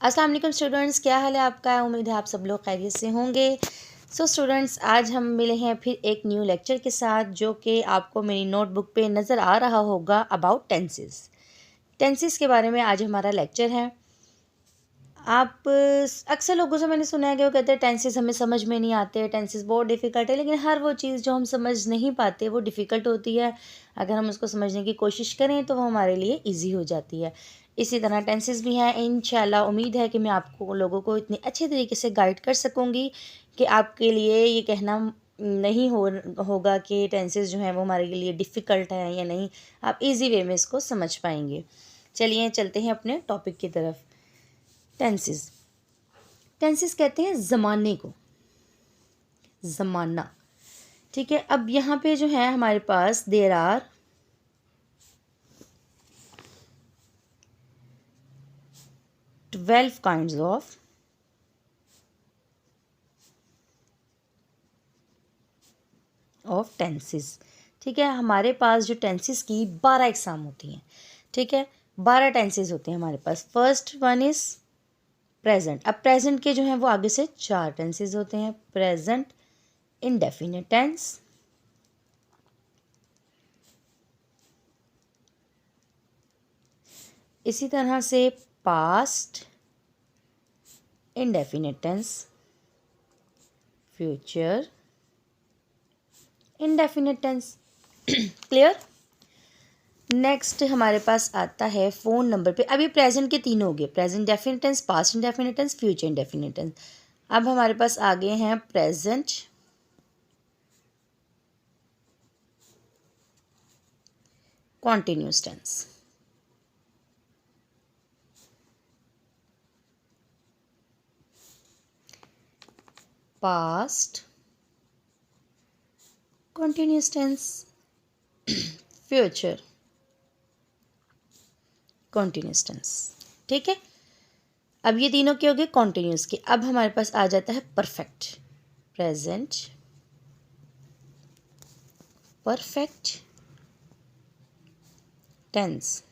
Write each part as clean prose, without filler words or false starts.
अस्सलाम वालेकुम स्टूडेंट्स, क्या हाल है आपका। उम्मीद है आप सब लोग खैरियत से होंगे। सो स्टूडेंट्स, आज हम मिले हैं फिर एक न्यू लेक्चर के साथ जो कि आपको मेरी नोटबुक पे नज़र आ रहा होगा अबाउट टेंसेस। टेंसेस के बारे में आज हमारा लेक्चर है। आप अक्सर लोगों से मैंने सुना है कि वो कहते हैं टेंसेस हमें समझ में नहीं आते, टेंसेस बहुत डिफ़िकल्ट है, लेकिन हर वो चीज़ जो हम समझ नहीं पाते वो डिफ़िकल्ट होती है। अगर हम उसको समझने की कोशिश करें तो वो हमारे लिए ईजी हो जाती है। इसी तरह टेंसेस भी हैं। इंशाल्लाह उम्मीद है कि मैं आपको लोगों को इतनी अच्छे तरीके से गाइड कर सकूँगी कि आपके लिए ये कहना नहीं होगा कि टेंसेस जो हैं वो हमारे लिए डिफ़िकल्ट हैं या नहीं। आप इजी वे में इसको समझ पाएंगे। चलिए चलते हैं अपने टॉपिक की तरफ। टेंसेस टेंसेस कहते हैं ज़माने को, ज़माना। ठीक है, अब यहाँ पे जो है हमारे पास there are 12 kinds of tenses. ठीक है, हमारे पास जो टेंसेस की 12 एग्जाम होती हैं। ठीक है, 12 टेंसेस होते हैं हमारे पास। First one is present. अब प्रेजेंट के जो हैं वो आगे से 4 टेंसेस होते हैं। प्रेजेंट इंडेफिनिट टेंस, इसी तरह से past indefinite tense, future indefinite tense. Clear. Next हमारे पास आता है फ़ोन नंबर पे। अब ये प्रेजेंट के तीन हो गए, present definite tense, past indefinite tense, future indefinite tense. अब हमारे पास आगे हैं present continuous tense. Past continuous tense, future continuous tense. ठीक है, अब ये तीनों के हो गए कॉन्टिन्यूस के। अब हमारे पास आ जाता है perfect. Present perfect tense,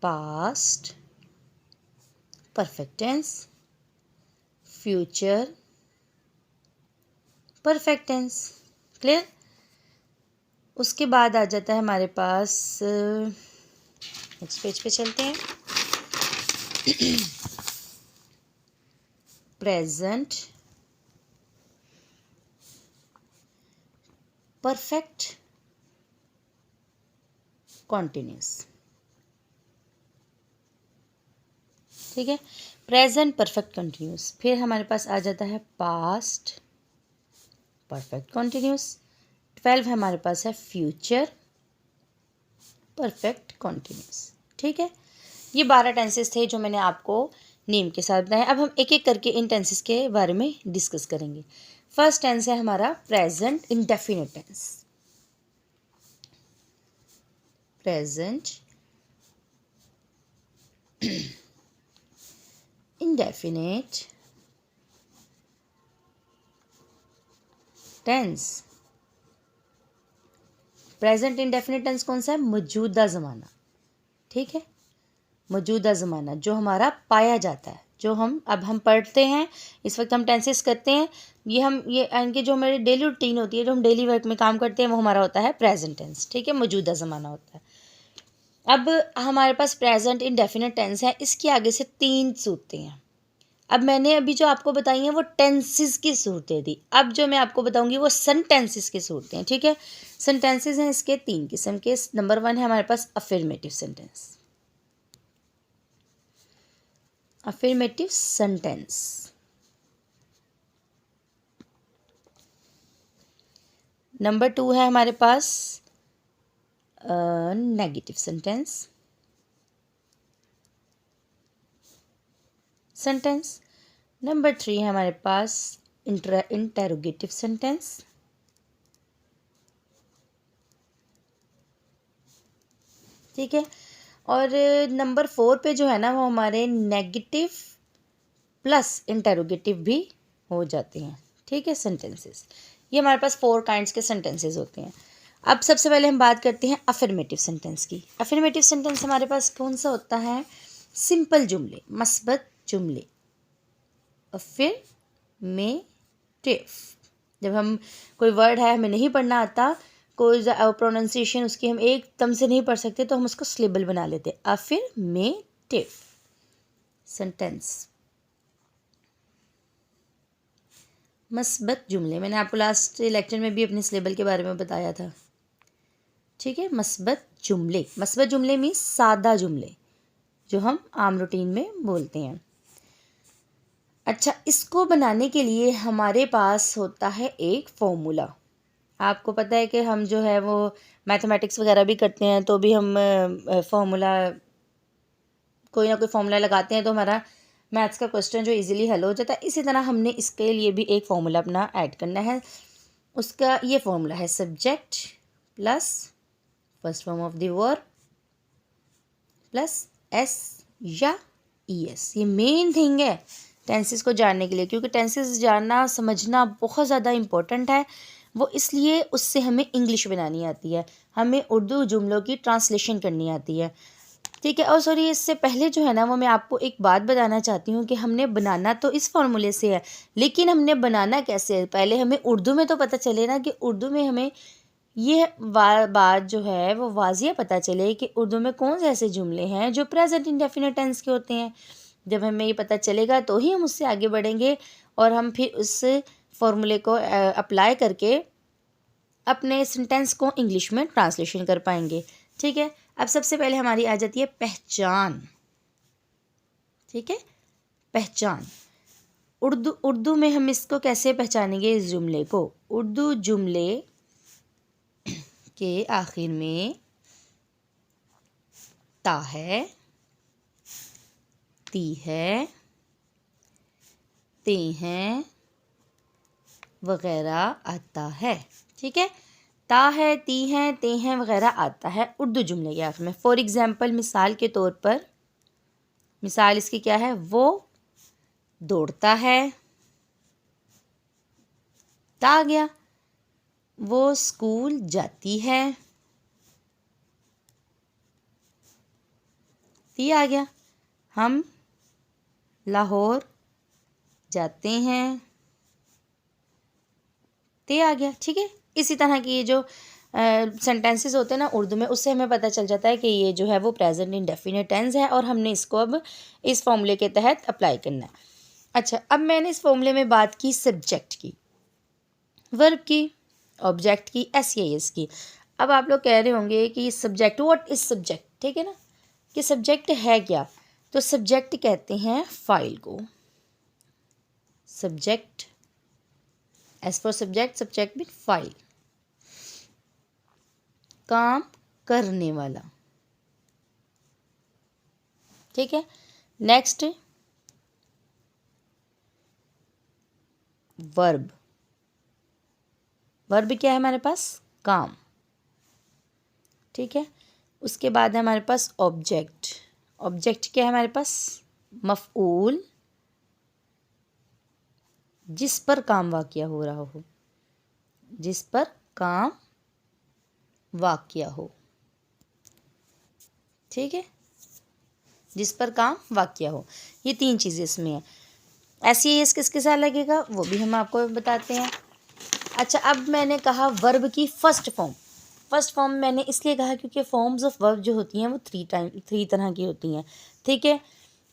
past perfect tense, future perfect tense. Clear. उसके बाद आ जाता है हमारे पास, नेक्स्ट पेज पे चलते हैं। Present perfect continuous. ठीक है, प्रेजेंट परफेक्ट कंटिन्यूस। फिर हमारे पास आ जाता है पास्ट परफेक्ट कंटिन्यूस। 12 हमारे पास है फ्यूचर परफेक्ट कंटिन्यूस। ठीक है, ये 12 टेंसेस थे जो मैंने आपको नेम के साथ बताए। अब हम एक एक करके इन टेंसेस के बारे में डिस्कस करेंगे। फर्स्ट टेंस है हमारा present indefinite tense. Present indefinite tense. Present indefinite tense कौन सा है? मौजूदा ज़माना। ठीक है, मौजूदा ज़माना जो हमारा पाया जाता है, जो हम पढ़ते हैं, इस वक्त हम टेंसेस करते हैं, ये इनके जो हमारी डेली रूटीन होती है, जो हम डेली वर्क में काम करते हैं, वो हमारा होता है प्रेजेंट टेंस। ठीक है, मौजूदा ज़माना होता है। अब हमारे पास प्रेजेंट इंडेफिनिट टेंस है, इसके आगे से 3 सूरतें हैं। अब मैंने अभी जो आपको बताई हैं वो टेंसेस की सूरतें थी। अब जो मैं आपको बताऊंगी वो सेंटेंसेस की सूरतें हैं। ठीक है, सेंटेंसेस हैं इसके 3 किस्म के। नंबर 1 है हमारे पास affirmative sentence. Affirmative sentence. Number 2 है हमारे पास नेगेटिव सेंटेंस। नंबर 3 है हमारे पास इंटेरोगेटिव सेंटेंस। ठीक है, और नंबर 4 पे जो है ना वो हमारे नेगेटिव प्लस इंटेरोगेटिव भी हो जाते हैं। ठीक है, सेंटेंसेस। ये हमारे पास 4 काइंड्स के सेंटेंसेस होते हैं। अब सबसे पहले हम बात करते हैं अफर्मेटिव सेंटेंस की। अफर्मेटिव सेंटेंस हमारे पास कौन सा होता है? सिंपल जुमले, मस्बत जुमले, अफर्मेटिव। जब हम कोई वर्ड है हमें नहीं पढ़ना आता, कोई प्रोनाउंसिएशन उसकी हम एकदम से नहीं पढ़ सकते, तो हम उसको सिलेबल बना लेते हैं। अफर्मेटिव सेंटेंस, मस्बत जुमले। मैंने आपको लास्ट लेक्चर में भी अपने सिलेबल के बारे में बताया था, ठीक है। मस्बत जुमले, मस्बत जुमले मीन्स सादा जुमले जो हम आम रूटीन में बोलते हैं। अच्छा, इसको बनाने के लिए हमारे पास होता है एक फॉर्मूला। आपको पता है कि हम जो है वो मैथमेटिक्स वगैरह भी करते हैं, तो भी हम फॉर्मूला, कोई ना कोई फॉर्मूला लगाते हैं तो हमारा मैथ्स का क्वेश्चन जो इजीली हल हो जाता है। इसी तरह हमने इसके लिए भी एक फॉर्मूला अपना ऐड करना है। उसका ये फॉर्मूला है subject plus first form of the verb plus S या ईएस। ये मेन थिंग है टेंसेस को जानने के लिए, क्योंकि टेंसेस जानना समझना बहुत ज़्यादा इम्पोर्टेंट है। वो इसलिए उससे हमें इंग्लिश बनानी आती है, हमें उर्दू जुमलों की ट्रांसलेशन करनी आती है, ठीक है। और सॉरी, इससे पहले जो है ना वो मैं आपको एक बात बताना चाहती हूँ कि हमने बनाना तो इस फॉर्मूले से है, लेकिन हमने बनाना कैसे है? पहले हमें उर्दू में तो पता चले ना कि उर्दू में हमें ये बात जो है वो वाज़िया पता चले कि उर्दू में कौन से ऐसे जुमले हैं जो प्रेजेंट इंडेफिनिट टेंस के होते हैं। जब हमें ये पता चलेगा तो ही हम उससे आगे बढ़ेंगे और हम फिर उस फॉर्मूले को अप्लाई करके अपने सेंटेंस को इंग्लिश में ट्रांसलेशन कर पाएंगे, ठीक है। अब सबसे पहले हमारी आ जाती है पहचान, ठीक है। पहचान उर्दू में हम इसको कैसे पहचानेंगे? इस जुमले को उर्दू जुमले के आखिर में ता है, ती है, ते हैं वगैरह आता है, ठीक है। ता है, ती हैं, ते हैं वगैरह आता है उर्दू जुमले के आखिर में। फॉर एग्जाम्पल, मिसाल के तौर पर, मिसाल इसकी क्या है? वो दौड़ता है, ता आ गया। वो स्कूल जाती है, ती आ गया। हम लाहौर जाते हैं, ते आ गया, ठीक है। इसी तरह की ये जो सेंटेंसेस होते हैं ना उर्दू में, उससे हमें पता चल जाता है कि ये जो है वो प्रेजेंट इंडेफिनिट टेंस है और हमने इसको अब इस फॉर्मूले के तहत अप्लाई करना है। अच्छा, अब मैंने इस फॉर्मूले में बात की सब्जेक्ट की, वर्ब की, ऑब्जेक्ट की, एस या एस की। अब आप लोग कह रहे होंगे कि सब्जेक्ट, व्हाट इज सब्जेक्ट, ठीक है ना, कि सब्जेक्ट है क्या? तो सब्जेक्ट कहते हैं फाइल को। Subject, S for subject, subject mean file, काम करने वाला, ठीक है। नेक्स्ट वर्ब, वर्ब क्या है हमारे पास? काम, ठीक है। उसके बाद है हमारे पास ऑब्जेक्ट, ऑब्जेक्ट क्या है हमारे पास? मफऊल, जिस पर काम वाक़या हो रहा हो, जिस पर काम वाक़या हो, ठीक है, जिस पर काम वाक़या हो। ये तीन चीज़ें इसमें हैं। एस या एस किसके साथ लगेगा वो भी हम आपको बताते हैं। अच्छा, अब मैंने कहा वर्ब की फर्स्ट फॉर्म। फर्स्ट फॉर्म मैंने इसलिए कहा क्योंकि फॉर्म्स ऑफ वर्ब जो होती हैं वो थ्री तरह की होती हैं, ठीक है।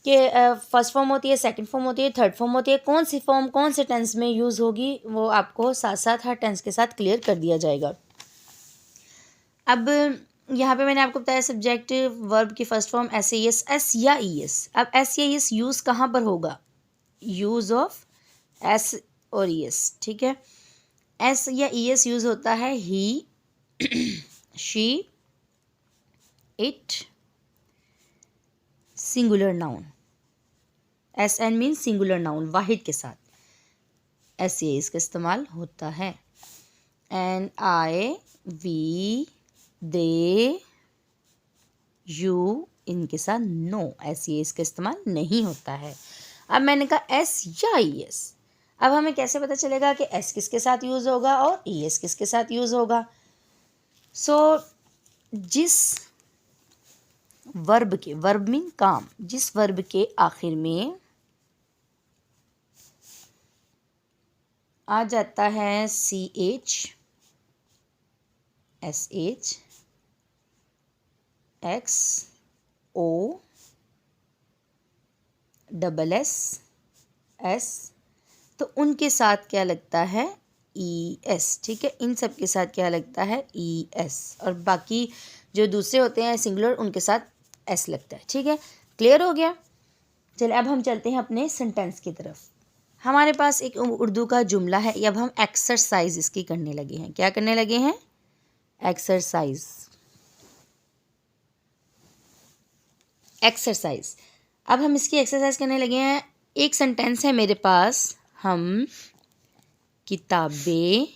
कि फर्स्ट फॉर्म होती है, सेकंड फॉर्म होती है, थर्ड फॉर्म होती है। कौन सी फॉर्म कौन से टेंस में यूज़ होगी वो आपको साथ साथ हर टेंस के साथ क्लियर कर दिया जाएगा। अब यहाँ पे मैंने आपको बताया सब्जेक्ट वर्ब की first form S A S, S या ई एस। अब एस या एस यूज़ कहाँ पर होगा? यूज़ ऑफ एस और ई एस, ठीक है। एस या ई एस यूज़ होता है he, she, it, singular noun. S and mean singular noun, वाहिद के साथ एस या एस का इस्तेमाल होता है। And, I, we, they, you, इनके साथ नो, एस या एस का इस्तेमाल नहीं होता है। अब मैंने कहा एस या ई एस। अब हमें कैसे पता चलेगा कि एस किसके साथ यूज़ होगा और ई एस किसके साथ यूज़ होगा? सो जिस वर्ब मीन काम, जिस वर्ब के आखिर में आ जाता है CH, SH, X, O, SS, S, तो उनके साथ क्या लगता है ES। ठीक है, इन सब के साथ क्या लगता है ES, और बाकी जो दूसरे होते हैं सिंगुलर उनके साथ S लगता है। ठीक है, क्लियर हो गया। चलिए अब हम चलते हैं अपने सेंटेंस की तरफ। हमारे पास एक उर्दू का जुमला है, अब हम एक्सरसाइज इसकी करने लगे हैं। क्या करने लगे हैं? एक्सरसाइज। एक्सरसाइज, अब हम इसकी एक्सरसाइज करने लगे हैं। एक सेंटेंस है मेरे पास, हम किताबें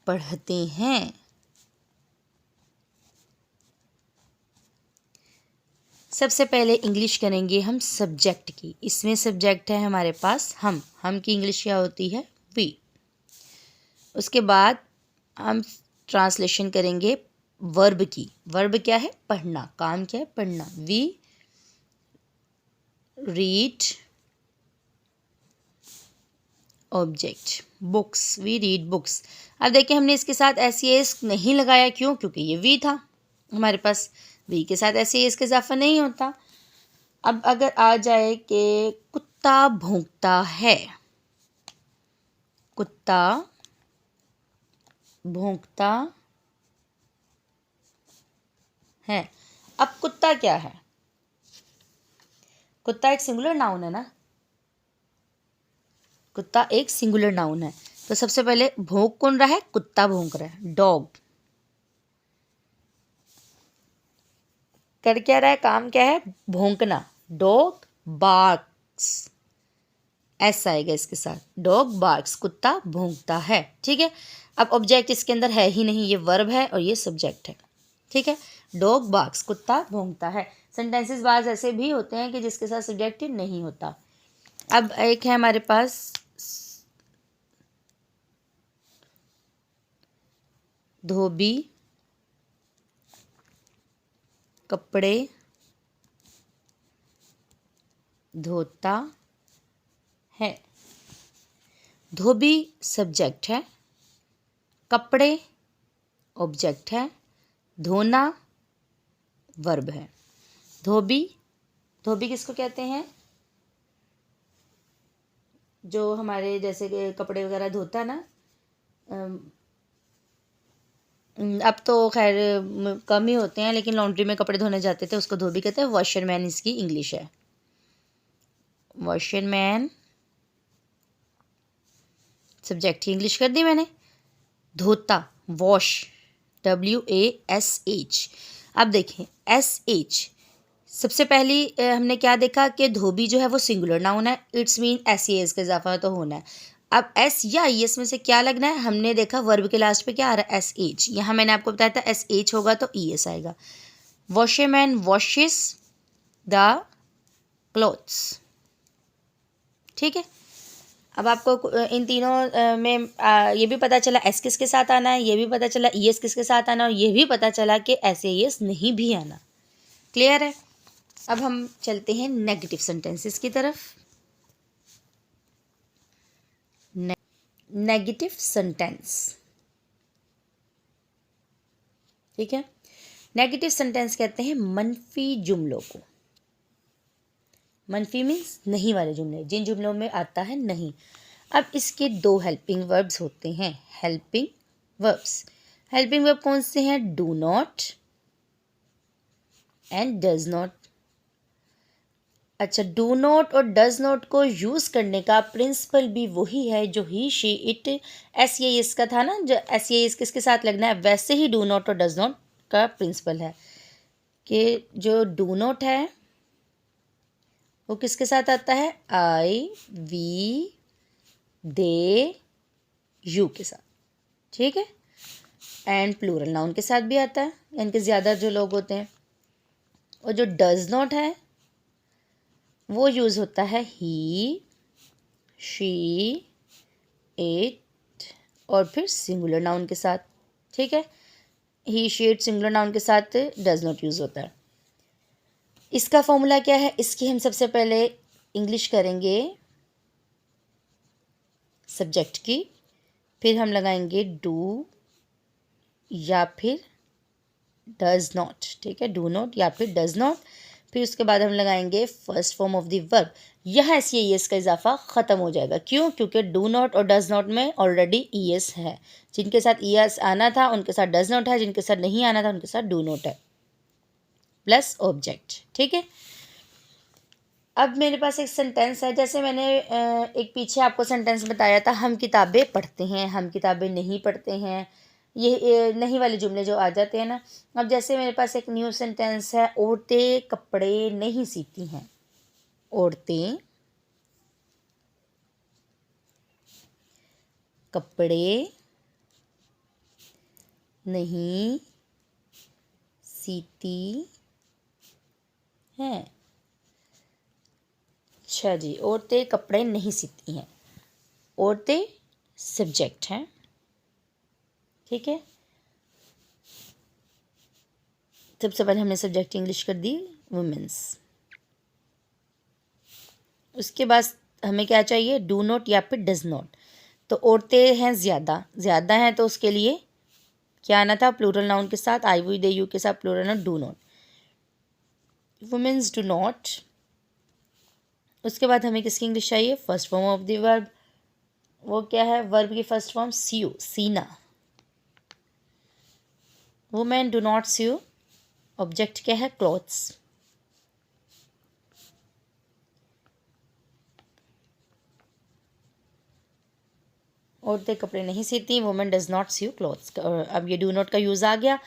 पढ़ते हैं। सबसे पहले इंग्लिश करेंगे हम सब्जेक्ट की। इसमें सब्जेक्ट है हमारे पास हम की इंग्लिश क्या होती है? वी। उसके बाद हम ट्रांसलेशन करेंगे वर्ब की। वर्ब क्या है? पढ़ना। काम क्या है? पढ़ना। We read object books, we read books. अब देखिए हमने इसके साथ एस नहीं लगाया, क्यों? क्योंकि ये वी था हमारे पास। वी के साथ एस का इजाफा नहीं होता। अब अगर आ जाए कि कुत्ता भौंकता है, कुत्ता भौंकता है। अब कुत्ता क्या है? कुत्ता एक सिंगुलर नाउन है ना, कुत्ता एक सिंगुलर नाउन है। तो सबसे पहले भौंक कौन रहा है? कुत्ता भौंक रहा है, डॉग। कर क्या रहा है? काम क्या है? भौंकना। डॉग बार्क्स, ऐसा आएगा इसके साथ, डॉग बार्क्स, कुत्ता भौंकता है। ठीक है, अब ऑब्जेक्ट इसके अंदर है ही नहीं, ये वर्ब है और ये सब्जेक्ट है। ठीक है, डॉग बार्क्स, कुत्ता भौंकता है। सेंटेंसेस बाज ऐसे भी होते हैं कि जिसके साथ सब्जेक्ट नहीं होता। अब एक है हमारे पास धोबी कपड़े धोता है। धोबी सब्जेक्ट है, कपड़े ऑब्जेक्ट है, धोना वर्ब है। धोबी, धोबी किसको कहते हैं? जो हमारे जैसे कि कपड़े वगैरह धोता है ना, अब तो खैर कम ही होते हैं, लेकिन लॉन्ड्री में कपड़े धोने जाते थे, उसको धोबी कहते हैं। वॉशरमैन इसकी इंग्लिश है। वॉशरमैन सब्जेक्ट की इंग्लिश कर दी मैंने। धोता वॉश, WASH। अब देखें SH, सबसे पहली हमने क्या देखा कि धोबी जो है वो सिंगुलर नाउन है, इट्स मीन SES का इजाफा तो होना है। अब S या ES में से क्या लगना है? हमने देखा वर्ब के लास्ट पे क्या आ रहा है? SH। यहाँ मैंने आपको बताया था SH होगा तो ES आएगा। Washerman washes the clothes. ठीक है, अब आपको इन तीनों में ये भी पता चला एस किसके साथ आना है, ये भी पता चला ES किसके साथ आना है, और ये भी पता चला कि SAS नहीं भी आना। क्लियर है? अब हम चलते हैं नेगेटिव सेंटेंसेस की तरफ। नेगेटिव सेंटेंस, ठीक है। नेगेटिव सेंटेंस कहते हैं मनफी जुमलों को। मनफी मीन्स नहीं वाले जुमले, जिन जुमलों में आता है नहीं। अब इसके दो हेल्पिंग वर्ब्स होते हैं। हेल्पिंग वर्ब्स, हेल्पिंग वर्ब कौन से हैं? Do not and does not. अच्छा, डू नॉट और डज नॉट को यूज़ करने का प्रिंसिपल भी वही है जो ही शी इट SES का था ना, जो SES किसके साथ लगना है, वैसे ही डू नॉट और डज नॉट का प्रिंसिपल है कि जो डू नॉट है वो किसके साथ आता है? I, we, they, you के साथ। ठीक है, एंड प्लूरल नाउन के साथ भी आता है, यानी कि ज़्यादा जो लोग होते हैं। और जो डज नॉट है वो यूज़ होता है ही, शी, इट और फिर सिंगुलर नाउन के साथ। ठीक है। He she it singular noun के साथ डज नॉट यूज़ होता है। इसका फॉर्मूला क्या है, इसकी हम सबसे पहले इंग्लिश करेंगे सब्जेक्ट की, फिर हम लगाएंगे डू या फिर डज नॉट, ठीक है, डू नॉट या फिर डज नॉट। फिर उसके बाद हम लगाएंगे first form of the verb. यहाँ से ई एस का इजाफा ख़त्म हो जाएगा। क्यों? क्योंकि डू नॉट और डज नॉट में ऑलरेडी ई एस है। जिनके साथ ई एस आना था उनके साथ डज नॉट है, जिनके साथ नहीं आना था उनके साथ डू नॉट है, प्लस ऑब्जेक्ट, ठीक है। अब मेरे पास एक सेंटेंस है, जैसे मैंने एक पीछे आपको सेंटेंस बताया था, हम किताबें पढ़ते हैं, हम किताबें नहीं पढ़ते हैं, ये नहीं वाले जुमले जो आ जाते हैं ना। अब जैसे मेरे पास एक न्यू सेंटेंस है, औरतें कपड़े नहीं सीती हैं। औरतें कपड़े नहीं सीती हैं। अच्छा जी, औरतें कपड़े नहीं सीती हैं। औरतें सब्जेक्ट हैं, ठीक है। सबसे पहले हमने सब्जेक्ट इंग्लिश कर दी वुमेन्स। उसके बाद हमें क्या चाहिए, डू नॉट या फिर डज नॉट। तो औरतें हैं ज़्यादा, ज़्यादा हैं तो उसके लिए क्या आना था, प्लूरल नाउन के साथ आई वी दे यू के साथ plural noun do not. Women's do not. उसके बाद हमें किसकी इंग्लिश चाहिए, first form of the verb. वो क्या है, वर्ब की फर्स्ट फॉर्म सीयू, सीना। Women do not sew. Object क्या है, क्लॉथ्स। औरतें कपड़े नहीं सीती, women does not sew clothes. अब ये डू नॉट का यूज़ आ गया।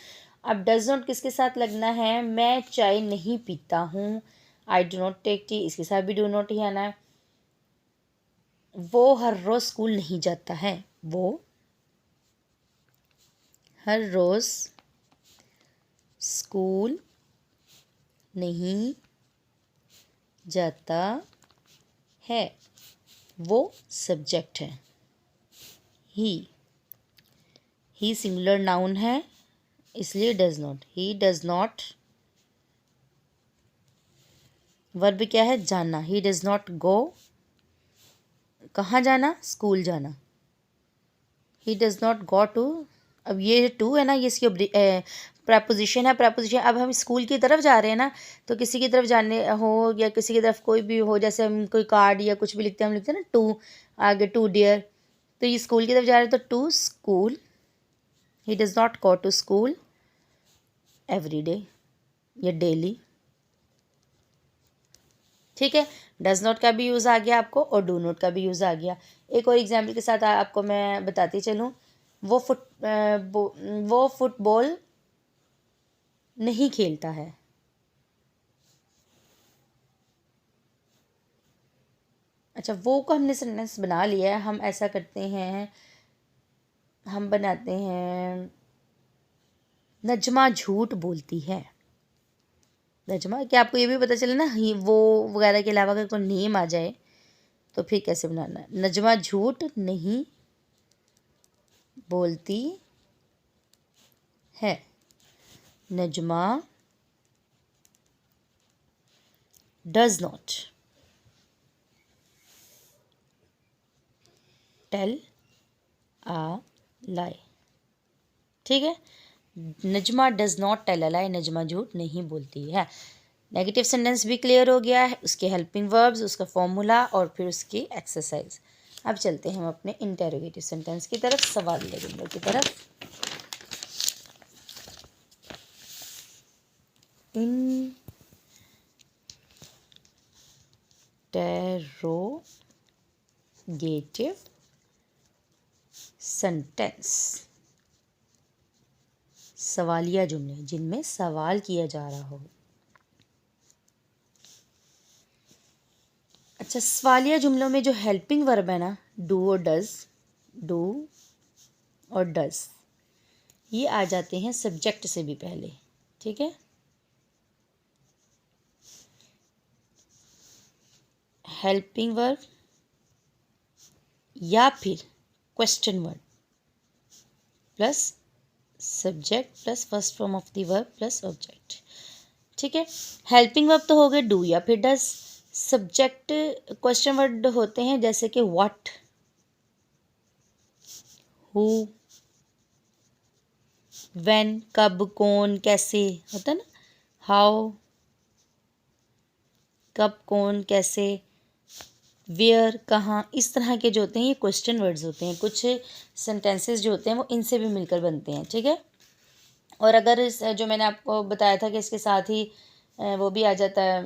अब डज नॉट किसके साथ लगना है, मैं चाय नहीं पीता हूँ, I do not take tea, इसके साथ भी डू नॉट ही आना है। वो हर रोज़ स्कूल नहीं जाता है, वो हर रोज़ स्कूल नहीं जाता है, वो सब्जेक्ट है। ही सिंगुलर नाउन है इसलिए does not, he does not. Verb क्या है, जाना, ही डज नॉट गो, कहाँ जाना, स्कूल जाना। He does not go to, अब ये टू है ना, ये इसकी प्रपोजिशन है। प्रपोजिशन, अब हम स्कूल की तरफ जा रहे हैं ना, तो किसी की तरफ जाने हो या किसी की तरफ कोई भी हो, जैसे हम कोई कार्ड या कुछ भी लिखते हैं, हम लिखते हैं ना टू, आगे टू डियर, तो ये स्कूल की तरफ जा रहे हैं तो to school. He does not go to school every day या डेली, ठीक है। डज नॉट का भी यूज़ आ गया आपको और डू नॉट का भी यूज़ आ गया। एक और एग्जाम्पल के साथ आपको मैं बताती चलूँ, वो फुटबॉल नहीं खेलता है। अच्छा, वो को हमने सेंटेंस बना लिया है। हम ऐसा करते हैं, हम बनाते हैं, नजमा झूठ बोलती है। नजमा, क्या आपको ये भी पता चले ना, ही वो वगैरह के अलावा अगर कोई नेम आ जाए तो फिर कैसे बनाना है। नजमा झूठ नहीं बोलती है, Najma does not tell a lie, ठीक है। Najma does not tell a lie, Najma झूठ नहीं बोलती है। नेगेटिव सेंटेंस भी क्लियर हो गया है, उसके हेल्पिंग वर्ब्स, उसका फॉर्मूला और फिर उसकी एक्सरसाइज। अब चलते हैं हम अपने इंटेरोगेटिव सेंटेंस की तरफ, सवालिया जुमलों की तरफ। इंटेरोगेटिव सेंटेंस, सवालिया जुमले जिनमें सवाल किया जा रहा हो। अच्छा, सवालिया जुमलों में जो हेल्पिंग वर्ब है ना, डू और डज, डू और डज, ये आ जाते हैं सब्जेक्ट से भी पहले, ठीक है। हेल्पिंग वर्ब या फिर question word plus subject plus first form of the verb plus object. ठीक है, हेल्पिंग वर्ब तो हो गए डू या फिर डज। सब्जेक्ट क्वेश्चन वर्ड होते हैं जैसे कि व्हाट, हु, व्हेन, कब, कौन, कैसे, होता है ना, हाउ, कब, कौन, कैसे, वेयर, कहाँ, इस तरह के जो होते हैं ये क्वेश्चन वर्ड्स होते हैं। कुछ सेंटेंसेस जो होते हैं वो इनसे भी मिलकर बनते हैं। ठीक है, और अगर इस जो मैंने आपको बताया था कि इसके साथ ही वो भी आ जाता है,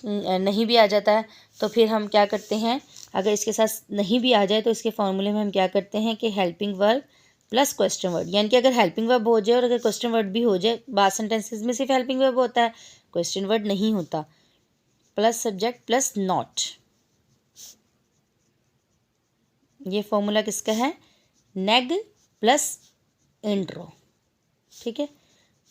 नहीं भी आ जाता है, तो फिर हम क्या करते हैं, अगर इसके साथ नहीं भी आ जाए तो इसके फॉर्मूले में हम क्या करते हैं कि helping verb plus question word, यानी कि अगर हेल्पिंग वर्ब हो जाए और अगर क्वेश्चन वर्ड भी हो जाए, बाद सेंटेंसेस में सिर्फ हेल्पिंग वर्ब होता है, क्वेश्चन वर्ड नहीं होता, प्लस सब्जेक्ट प्लस नॉट। ये फॉर्मूला किसका है, नेग प्लस इंट्रो। ठीक है,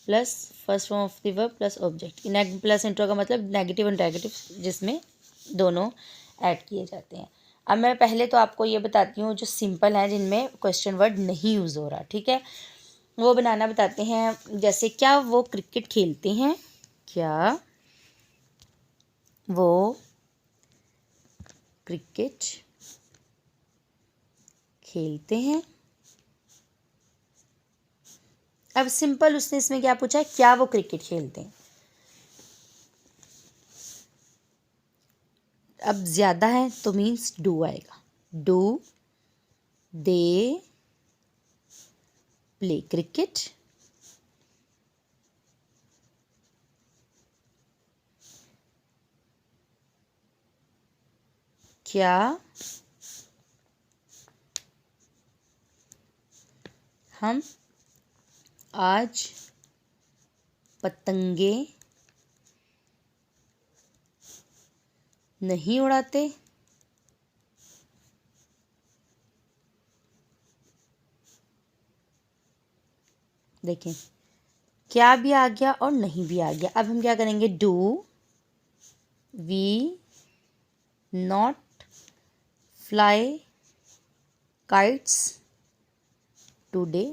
plus first form of the verb plus object. Nag plus intro का मतलब नेगेटिव और नेगेटिव जिसमें दोनों ऐड किए जाते हैं। अब मैं पहले तो आपको ये बताती हूँ जो सिंपल है जिनमें क्वेश्चन वर्ड नहीं यूज़ हो रहा। ठीक है, वो बनाना बताते हैं। जैसे क्या वो क्रिकेट खेलते हैं, क्या वो क्रिकेट खेलते हैं। अब सिंपल उसने इसमें क्या पूछा है, क्या वो क्रिकेट खेलते हैं। अब ज़्यादा है तो मीन्स डू आएगा, डू दे प्ले क्रिकेट। क्या हम आज पतंगे नहीं उड़ाते। देखें, क्या भी आ गया और नहीं भी आ गया। अब हम क्या करेंगे, do we not fly kites today.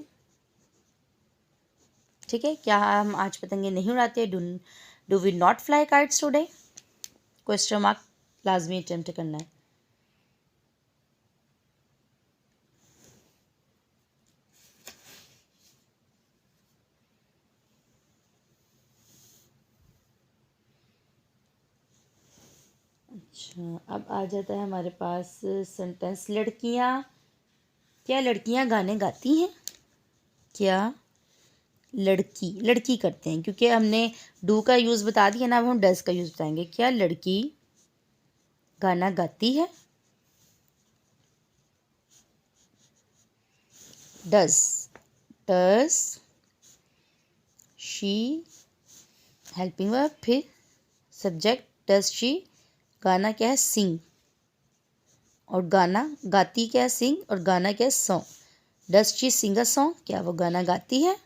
ठीक है, क्या हम आज पतंगे नहीं उड़ाते, do we not fly kites today. Question mark लाजमी अटेम्प्ट करना है। अच्छा, अब आ जाता है हमारे पास सेंटेंस, लड़कियां, क्या लड़कियां गाने गाती हैं। क्या लड़की, लड़की करते हैं क्योंकि हमने डू का यूज़ बता दिया ना, अब हम डज का यूज़ बताएंगे। क्या लड़की गाना गाती है, does, does she, helping verb, फिर सब्जेक्ट डज शी, गाना क्या है सिंग, और गाना गाती क्या है सिंग, और गाना क्या है song. Does she Singh a song, क्या वो गाना गाती है,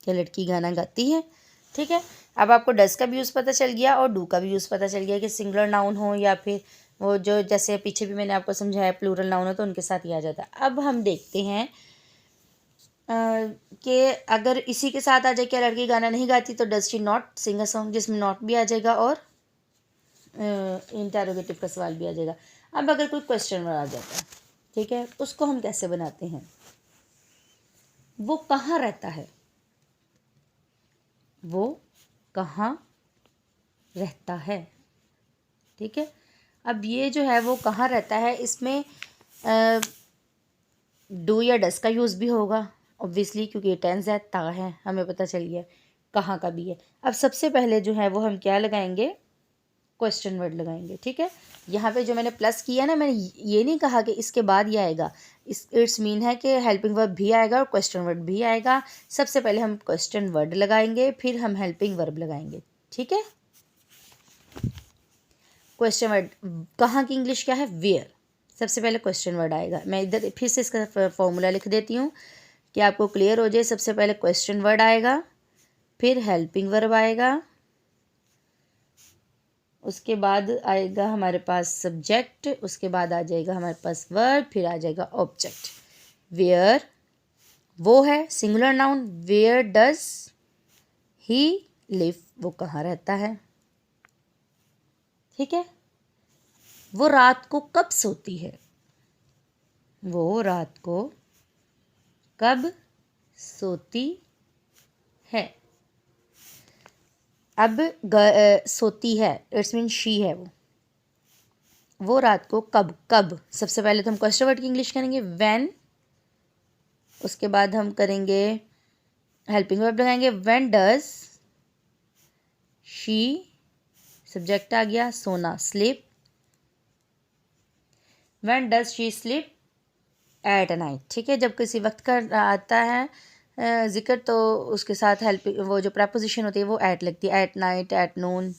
क्या लड़की गाना गाती है। ठीक है, अब आपको डज का भी यूज़ पता चल गया और डू का भी यूज़ पता चल गया कि सिंगुलर नाउन हो या फिर वो जो जैसे पीछे भी मैंने आपको समझाया प्लूरल नाउन हो तो उनके साथ ही आ जाता है। अब हम देखते हैं कि अगर इसी के साथ आ जाए क्या लड़की गाना नहीं गाती, तो does she not sing a song, जिसमें नॉट भी आ जाएगा और इंटरोगेटिव का सवाल भी आ जाएगा। अब अगर कोई क्वेश्चन वर्ड आ जाता है, ठीक है, उसको हम कैसे बनाते हैं, वो कहाँ रहता है, वो कहाँ रहता है। ठीक है, अब ये जो है वो कहाँ रहता है, इसमें डू या डस का यूज़ भी होगा ऑब्वियसली, क्योंकि ये टेंस है, ता है, हमें पता चल गया कहाँ का भी है। अब सबसे पहले जो है वो हम क्या लगाएंगे, क्वेश्चन वर्ड लगाएंगे। ठीक है, यहाँ पे जो मैंने प्लस किया ना, मैंने ये नहीं कहा कि इसके बाद ये आएगा, इट्स मीन है कि हेल्पिंग वर्ब भी आएगा और क्वेश्चन वर्ड भी आएगा। सबसे पहले हम क्वेश्चन वर्ड लगाएंगे, फिर हम हेल्पिंग वर्ब लगाएंगे। ठीक है, क्वेश्चन वर्ड कहाँ की इंग्लिश क्या है, वेयर। सबसे पहले क्वेश्चन वर्ड आएगा। मैं इधर फिर से इसका फॉर्मूला लिख देती हूँ कि आपको क्लियर हो जाए। सबसे पहले क्वेश्चन वर्ड आएगा, फिर हेल्पिंग वर्ब आएगा, उसके बाद आएगा हमारे पास सब्जेक्ट, उसके बाद आ जाएगा हमारे पास वर्ब, फिर आ जाएगा ऑब्जेक्ट। वेयर, वो है singular noun, where does he live, वो कहाँ रहता है। ठीक है। वो रात को कब सोती है, वो रात को कब सोती है। अब सोती है, इट्स मीन शी है वो रात को कब, कब सबसे पहले तो हम क्वेश्चन वर्ड की इंग्लिश करेंगे व्हेन, उसके बाद हम करेंगे हेल्पिंग वर्ब लगाएंगे व्हेन डज शी, सब्जेक्ट आ गया, सोना sleep, when does she sleep at night. ठीक है, जब किसी वक्त का आता है जिक्र तो उसके साथ हेल्प, वो जो प्रपोजिशन होती है वो एट लगती है, at night, at noon,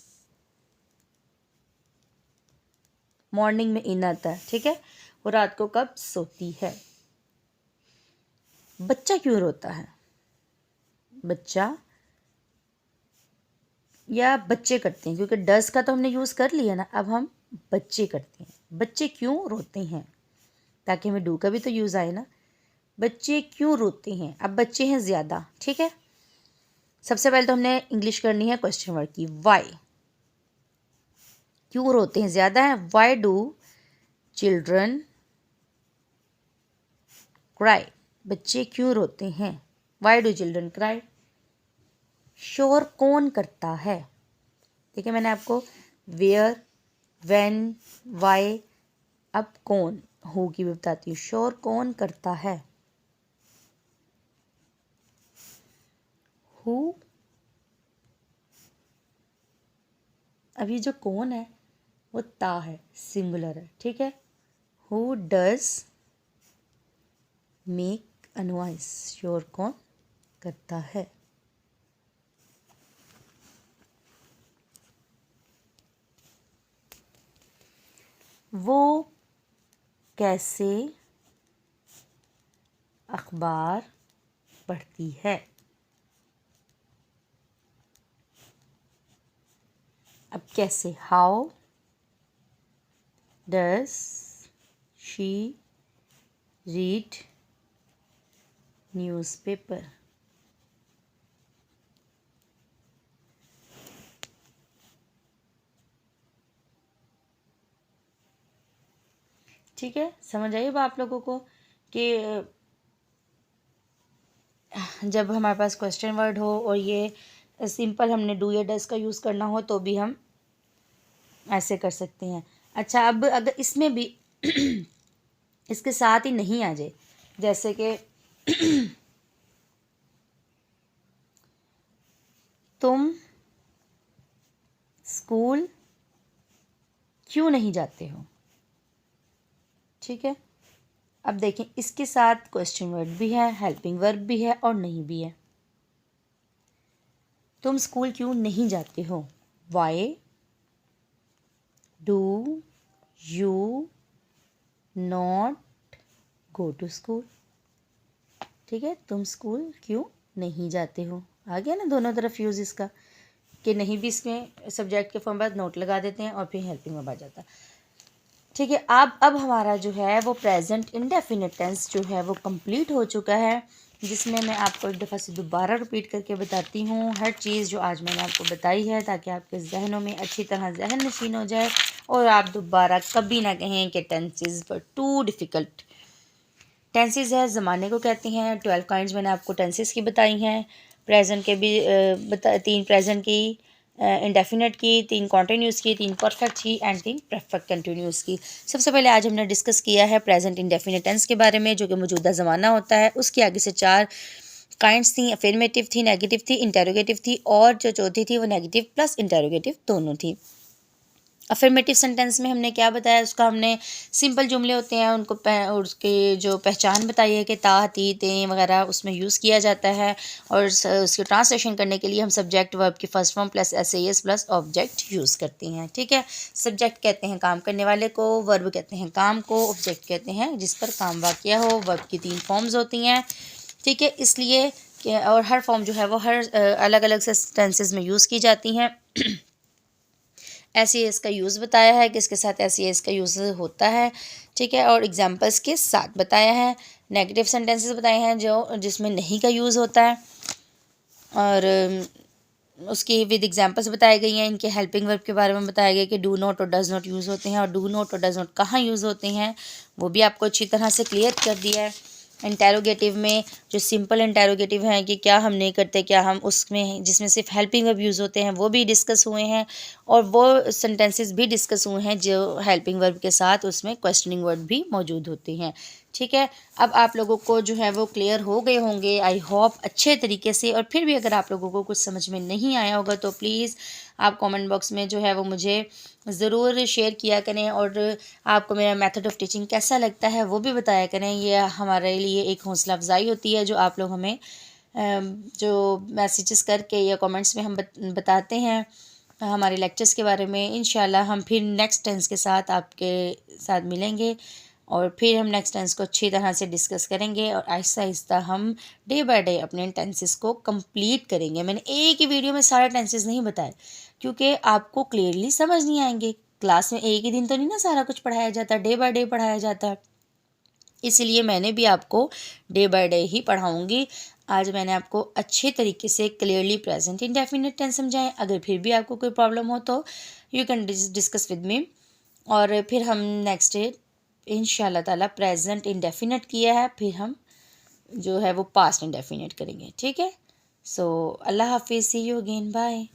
morning में इन आता है। ठीक है, वो रात को कब सोती है। बच्चा क्यों रोता है, बच्चा या बच्चे करते हैं, क्योंकि डस का तो हमने यूज़ कर लिया ना, अब हम बच्चे करते हैं। बच्चे क्यों रोते हैं, ताकि हमें डू का भी तो यूज़ आए ना। बच्चे क्यों रोते हैं, अब बच्चे हैं ज़्यादा। ठीक है, सबसे पहले तो हमने इंग्लिश करनी है क्वेश्चन वर्ड की, वाई, क्यों रोते हैं, ज़्यादा है। वाई डू चिल्ड्रन क्राई, बच्चे क्यों रोते हैं, वाई डू चिल्ड्रन क्राई। शोर कौन करता है, ठीक है, मैंने आपको वेयर, व्हेन, वाई, अब कौन, हु की भी बताती हूँ। शोर कौन करता है, हु, अब ये जो कौन है वो ता है, सिंगुलर है। ठीक है, who does make a noise, शोर कौन करता है। वो कैसे अखबार पढ़ती है, अब कैसे, how does she read newspaper. ठीक है, समझ आई अब आप लोगों को कि जब हमारे पास क्वेश्चन वर्ड हो और ये सिंपल हमने डू या डज का यूज़ करना हो तो भी हम ऐसे कर सकते हैं। अच्छा, अब अगर इसमें भी इसके साथ ही नहीं आ जाए, जैसे कि तुम स्कूल क्यों नहीं जाते हो। ठीक है, अब देखें इसके साथ क्वेश्चन वर्ड भी है, हेल्पिंग वर्ब भी है और नहीं भी है। तुम स्कूल क्यों नहीं जाते हो, why do you not go to school. ठीक है, तुम स्कूल क्यों नहीं जाते हो, आ गया ना दोनों तरफ यूज़ इसका, कि नहीं भी इसमें सब्जेक्ट के फॉर्म बाद नोट लगा देते हैं और फिर हेल्पिंग वर्ब आ जाता है। ठीक है, अब हमारा जो है वो प्रेजेंट इंडेफिनिट टेंस जो है वो कंप्लीट हो चुका है, जिसमें मैं आपको एक दफ़ा से दोबारा रिपीट करके बताती हूँ हर चीज़ जो आज मैंने आपको बताई है, ताकि आपके जहनों में अच्छी तरह जहन नशीन हो जाए और आप दोबारा कभी ना कहें कि टेंसेस वर टू डिफ़िकल्ट। टेंसेस है, ज़माने को कहते हैं। 12 काइंड्स मैंने आपको टेंसेस की बताई हैं। प्रेजेंट के भी 3 प्रेजेंट की, इंडेफिनिट की, 3 कॉन्टिन्यूस की, 3 परफेक्ट की एंड 3 परफेक्ट कंटिन्यूस की। सबसे पहले आज हमने डिस्कस किया है प्रेजेंट इंडेफिनिट टेंस के बारे में, जो कि मौजूदा ज़माना होता है। उसके आगे से 4 काइंड्स थी, अफर्मेटिव थी, नेगेटिव थी, इंटेरोगेटिव थी, और जो चौथी थी वो नेगेटिव प्लस इंटेरोगेटिव दोनों थी। अफर्मेटिव सेंटेंस में हमने क्या बताया, उसका हमने सिंपल जुमले होते हैं उनको उसके जो पहचान बताई है कि ता, ती, ते वगैरह उसमें यूज़ किया जाता है, और उसके ट्रांसलेशन करने के लिए हम सब्जेक्ट वर्ब की first form plus S plus object use करते हैं। ठीक है, सब्जेक्ट कहते हैं काम करने वाले को, वर्ब कहते हैं काम को, ऑब्जेक्ट कहते हैं जिस पर काम वाक़या हो। वर्ब की 3 फॉर्म्स होती हैं। ठीक है, इसलिए और हर फॉर्म जो है वो हर अलग अलग सेंटेंसेस में यूज़ की जाती हैं। एस का यूज़ बताया है कि इसके साथ एस का यूज़ होता है। ठीक है, और एग्जांपल्स के साथ बताया है। नेगेटिव सेंटेंसेस बताए हैं जो जिसमें नहीं का यूज़ होता है, और उसकी विद एग्जांपल्स बताई गई हैं। इनके हेल्पिंग वर्ब के बारे में बताया गया कि डू नॉट और डज़ नॉट यूज़ होते हैं, और डू नॉट और डज़ नॉट कहाँ यूज़ होते हैं वो भी आपको अच्छी तरह से क्लियर कर दिया है। इंटेरोगेटिव में जो सिंपल इंटेरोगेटिव हैं कि क्या हम नहीं करते, क्या हम, उसमें जिसमें सिर्फ हेल्पिंग वर्ब यूज़ होते हैं वो भी डिस्कस हुए हैं, और वो सेंटेंसेस भी डिस्कस हुए हैं जो हेल्पिंग वर्ब के साथ उसमें क्वेश्चनिंग वर्ड भी मौजूद होते हैं। ठीक है, अब आप लोगों को जो है वो क्लियर हो गए होंगे आई होप अच्छे तरीके से। और फिर भी अगर आप लोगों को कुछ समझ में नहीं आया होगा तो प्लीज़ आप कमेंट बॉक्स में जो है वो मुझे ज़रूर शेयर किया करें, और आपको मेरा मेथड ऑफ़ टीचिंग कैसा लगता है वो भी बताया करें। ये हमारे लिए एक हौसला अफजाई होती है जो आप लोग हमें जो मैसेजेस करके या कमेंट्स में हम बताते हैं हमारे लेक्चर्स के बारे में। इंशाल्लाह हम फिर नेक्स्ट टेंस के साथ आपके साथ मिलेंगे, और फिर हम नेक्स्ट टेंस को अच्छी तरह से डिस्कस करेंगे, और आहिस्ता आहिस्ता हम डे बाय डे अपने टेंसेस को कंप्लीट करेंगे। मैंने एक ही वीडियो में सारे टेंसेस नहीं बताए क्योंकि आपको क्लियरली समझ नहीं आएंगे। क्लास में एक ही दिन तो नहीं ना सारा कुछ पढ़ाया जाता, डे बाय डे पढ़ाया जाता है। इसलिए मैंने भी आपको डे बाय डे ही पढ़ाऊँगी। आज मैंने आपको अच्छे तरीके से क्लियरली प्रेजेंट इंडेफिनिट टेंस समझाएं। अगर फिर भी आपको कोई प्रॉब्लम हो तो you can discuss with me, और फिर हम नेक्स्ट डे इंशाल्लाह ताला प्रेजेंट इंडेफिनिट किया है, फिर हम जो है वो पास्ट इंडेफिनिट करेंगे। ठीक है, सो अल्लाह हाफिज़, सी यू अगेन, बाय।